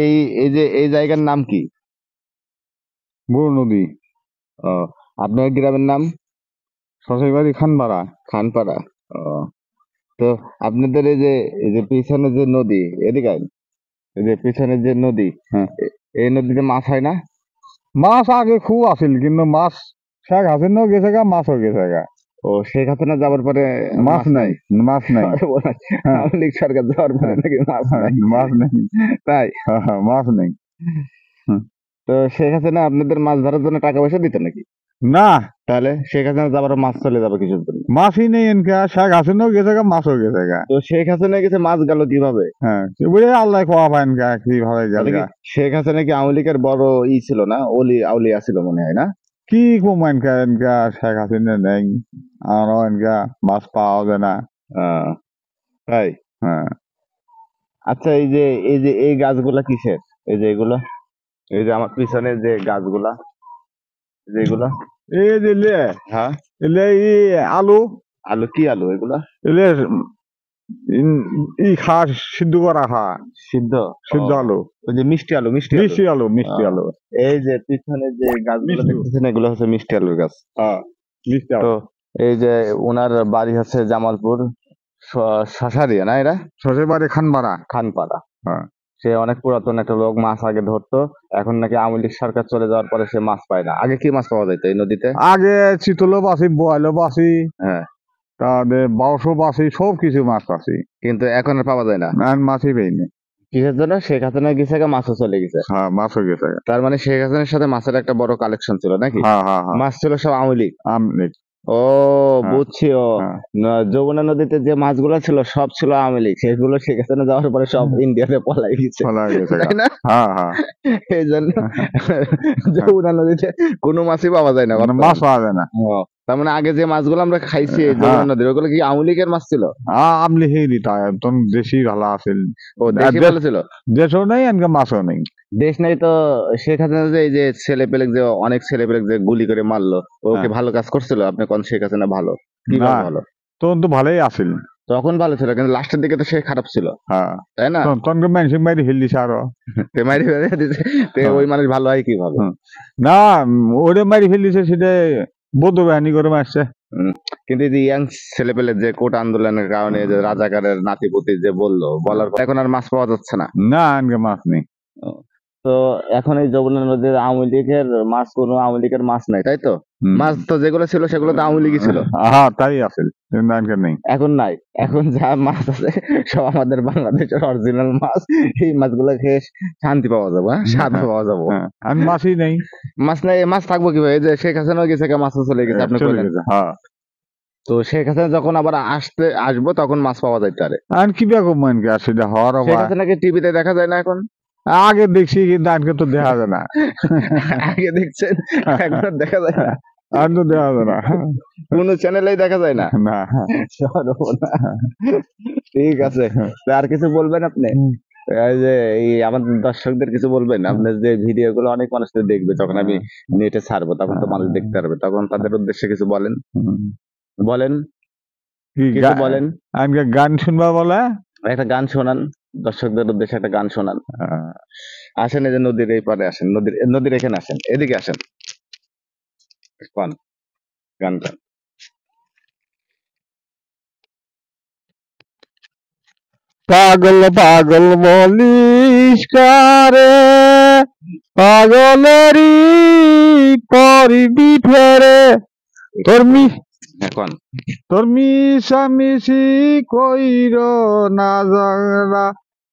এই এই যে এই জায়গার নাম কি? বড় নদী। ও, আপনার গ্রামের নাম? শ্বশুর বাড়ি খানপাড়া। খানপাড়া। ও, তো আপনাদের এই যে পিছনে যে নদী, এদিকে আইন। এই যে পিছনে যে নদী, হ্যাঁ, এই নদীতে মাছ হয় না? মাছ আগে খুব আছিল, কিন্তু মাছ শেখ হাসিনাও গেছে গা, মাছও গেছে গা। ও, শেখ হাসিনা যাবার পরে মাছ মাছ নাই, নাই? মাছ নাই। সর্বনাশ! হ্যাঁ, আওয়ামী লীগ সরকার যাওয়ার পরে হ্যাঁ, নাকি মাছ হ্যাঁ, নাই? মাছ নেই। তাই? হ্যাঁ, হ্যাঁ, মাছ নেই। হুম। তো শেখ হাসিনা আপনাদের মাছ ধরার জন্য টাকা পয়সা দিত নাকি? না, তাহলে শেখ হাসিনা যাবার মাছ চলে যাবে কিসের জন্য? মাছই নেই এনকা, শেখ হাসিনাও গেছে গা, মাছও গেছে গা। তো শেখ হাসিনা গেছে, মাছ গেল কিভাবে? হ্যাঁ, বুঝে আল্লাহ খোয়া পাইন গা, কিভাবে গেল তাহলে কি গা। শেখ হাসিনা কি আওয়ামী লীগের বড় ছিল না, আউলিয়া ছিল মনে হয় না? কি কম এনকা এনকা শেখ হাসিনা নেই, আমারও এনকা মাছ পাওয়া যায় না। আহ, তাই? হ্যাঁ, আচ্ছা, এই যে এই গাছগুলা কিসের? এই যে এগুলো, এই যে আমার পিছনে যে গাছগুলা, যেগুলা। এই যে হ্যাঁ। এলে আলু, আলু? কি আলু এগুলা? এলে খাস সিদ্ধ করা খা, সিদ্ধ? ও, সিদ্ধ আলু। ওই যে মিষ্টি আলু, মিষ্টি আলু। মিষ্টি আলু, মিষ্টি আহ, আলু। এই যে পিছনে যে গাছগুলো মিষ্টি, দেখতেছেন, এগুলো হচ্ছে মিষ্টি আলুর গাছ। হ্যাঁ, মিষ্টি তো আলু। এই যে ওনার বাড়ি হচ্ছে জামালপুর, শাসারিয়া না এরা? শ্বশুর বাড়ি খানপাড়া। খানপাড়া। হ্যাঁ, সে অনেক পুরাতন একটা লোক, মাছ আগে ধরতো। এখন নাকি আওয়ামী লীগ সরকার চলে যাওয়ার পরে সে মাছ পায় না। আগে কি মাছ পাওয়া যেত এই নদীতে? আগে চিতলও বাসি, বোয়ালও বাসি, হ্যাঁ। তারপরে বাউসও বাসি, সব কিছু মাছ বাসি। কিন্তু এখন আর পাওয়া যায় না। আর মাছই পাইনি। কিসের জন্য? শেখ হাসিনা গেছে গা, মাছও চলে গেছে। হ্যাঁ, মাছও গেছে। তার মানে শেখ হাসিনার সাথে মাছের একটা বড় কালেকশন ছিল নাকি? হ্যাঁ, হ্যাঁ, হ্যাঁ, মাছ ছিল সব আওয়ামী লীগ। আমলিক। ও, হ্যাঁ, বুঝছি। ও, হ্যাঁ, যমুনা নদীতে যে মাছগুলো ছিল সব ছিল আওয়ামী লীগ, সেগুলো শেখ হাসিনা যাওয়ার পরে সব ইন্ডিয়াতে পলাই গেছে, চলা গেছে গা। তাই না? হ্যাঁ, হ্যাঁ, এই জন্য হ্যাঁ, যমুনা নদীতে কোনো মাছই পাওয়া যায় না মানে মাছ বর্তমানে। পাওয়া যায় না। ও, তার মানে আগে যে মাছগুলো আমরা খাইছি এই হ্যাঁ, যমুনা নদীর, ওগুলো কি আওয়ামী লীগের মাছ ছিল? আমলি হেরি তা একদম দেশি ভালো আছিল। ও, আর দেশি ভালো ছিল। দেশও নেই, এনকে মাছও নেই। দেশ নাই তো? শেখ হাসিনা যে এই যে ছেলে পেলে যে অনেক ছেলে পেলে যে গুলি করে মারলো, ওকে হ্যাঁ, ভালো কাজ করছিল? আপনি কোন শেখ হাসিনা ভালো? না, কিভাবে ভালো? তখন তো ভালোই আছিল। তখন ভালো ছিল, কিন্তু লাস্টের দিকে তো সে খারাপ ছিল, হ্যাঁ, তাই না? তখন তো মানুষ মাইরে ফেল দিছে আরো। তে মাইরে ফেলে দিছে, তে হ্যাঁ, ওই মানুষ ভালো হয় কিভাবে? হ্যাঁ। না, ওরে মারি ফেল দিছে, সেটা বৌদ্ধ বাহিনী করে মারছে। উম, কিন্তু এই যে ইয়াং ছেলে পেলে যে কোটা আন্দোলনের কারণে যে রাজাকারের নাতিপুতি যে বলার পর এখন আর মাছ পাওয়া যাচ্ছে না। না, এনকে মাছ নেই। ও, তো এখন এই যমুনা নদীর আওয়ামী লীগের মাছ, কোনো আওয়ামী লীগের মাছ নাই, তাই তো? হুম। মাছ তো যেগুলো ছিল সেগুলো তো আওয়ামী লীগই ছিল। হ্যাঁ, তাই আছিল, কিন্তু এনকে নেই। এখন নাই। এখন যা মাছ আছে সব আমাদের বাংলাদেশের অরিজিনাল মাছ। এই মাছগুলো খেয়ে শান্তি পাওয়া যাবে, হ্যাঁ, স্বাদ হ্যাঁ, পাওয়া যাবো। হ্যাঁ, আর মাছই নেই। মাছ নাই, মাছ থাকবো কিভাবে? এই যে শেখ হাসিনাও গেছে গা, মাছও চলে গেছে, আপনি চলে কইলেন। গেছে। হ্যাঁ, তো শেখ হাসিনা যখন আবার আসবো তখন মাছ পাওয়া যাইতে পারে। আর কি বেগম এনকে আসলে হওয়ার শেখ বা হাসিনাকে টিভিতে দেখা যায় না এখন? আগে দেখছি, কিন্তু আজকে তো দেখা যায় না। আগে দেখছেন, এখন আর দেখা যায় না। আর তো দেখা যায় না। কোন চ্যানেলেই দেখা যায় না। না। সর্বনাশ। ঠিক আছে, তো আর কিছু বলবেন আপনি? এই যে এই আমাদের দর্শকদের কিছু বলবেন? আপনার যে ভিডিও গুলো অনেক মানুষ তো দেখবে, যখন আমি নেটে ছাড়বো তখন তো মানুষ দেখতে পারবে, তখন তাদের উদ্দেশ্যে কিছু বলেন। বলেন, কি কিছু বলেন। আজকে গান শুনবা বলে? একটা গান শোনান, দর্শকদের উদ্দেশ্যে একটা গান শোনান। আসেন, এই যে নদীর এই পারে আসেন, নদীর এখানে আসেন, এদিকে আসেন, পান গানটা। পাগল পাগল বলিস কারে, পাগলেরই করবি ফেরে। এখন তোর মিশামিশি কইর না জাগরা,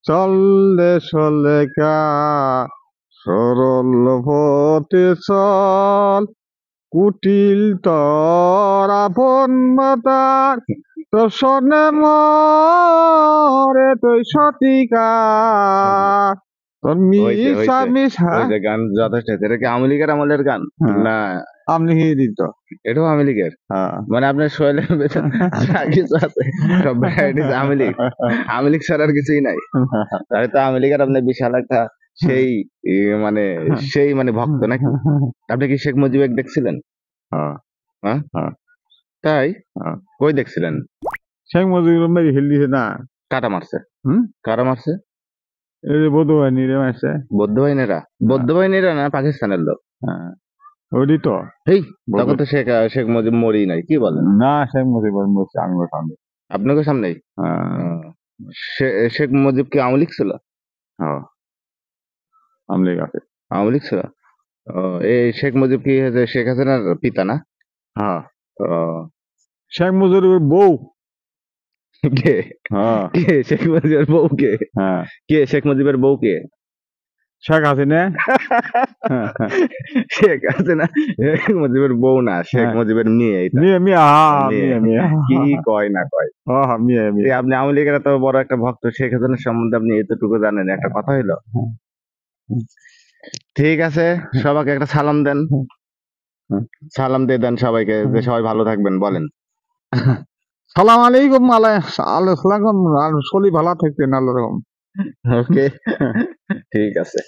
চললে চলেকা সরল পথে চল, কুটিল তোর আপন মাতার, তোর সনে মরে তুই সতিকার, তোর হইছে হইছে, মিশামিশ। ওই হ্যাঁ, যে গান যথেষ্ট হয়েছে। এটা কি আওয়ামী লীগের আমলের গান? না, আপনি দিত। এটাও আওয়ামী লীগের? হ্যাঁ। মানে আপনার শৈলের ভেতর যা কিছু আছে সব ভ্যারাইটিস আওয়ামী লীগ। আওয়ামী লীগ ছাড়া আর কিছুই নাই। তাহলে তো আওয়ামী লীগের আপনার বিশাল একটা সেই ই, মানে সেই মানে ভক্ত নাকি? আপনি কি শেখ মুজিবের দেখছিলেন? হ্যাঁ, হ্যাঁ, হ্যাঁ, তাই? হ্যাঁ। কই দেখছিলেন? শেখ মুজিবুর মেরে ফেল দিছে না। কাটা মারছে? হুম? কারা মারছে? এই যে বধু বাহিনীরে মারছে। বৌদ্ধ বাহিনীরা? বৌদ্ধ বাহিনীরা না পাকিস্তানের লোক? হ্যাঁ ওইটি তো। এই তখন তো শেখ মুজিব মরি নাই, কি বলেন? না শেখ মুজিবুর মরছে আঙ্গুর সামনে। আপনাকে সামনেই? হ্যাঁ শেখ মুজিব কি আওয়ামী লীগ ছিল? হ্যাঁ আমলে গেছে। আওয়ামী লীগ ছিল। ও, এই শেখ মুজিব কি হয়েছে শেখ হাসিনার পিতা না? হ্যাঁ ও, শেখ মুজিবুর বউ। কে? হ্যাঁ কে শেখ মুজিবের বউ কে? হ্যাঁ কে শেখ মুজিবের বউ কে? শেখ হাসিনা। শেখ হাসিনা শেখ মুজিবের বউ না, শেখ হ্যাঁ। মুজিবের মেয়ে এটা। মিয়া মিয়া মেয়ে। মিয়া মিয়া কি কয় না কয়। মিয়া এই মিয়া। আপনি আওয়ামী লীগের এত বড় একটা ভক্ত, শেখ হাসিনার সম্বন্ধে আপনি এতটুকু জানেন, একটা কথা হইলো? ঠিক আছে, সবাইকে একটা সালাম দেন। সালাম দিয়ে দেন সবাইকে, যে সবাই ভালো থাকবেন বলেন। সালাম আলাইকুম আলাইকুম। চলি ভালো থাকতেন আল্লাহ রকম। ওকে, ঠিক আছে।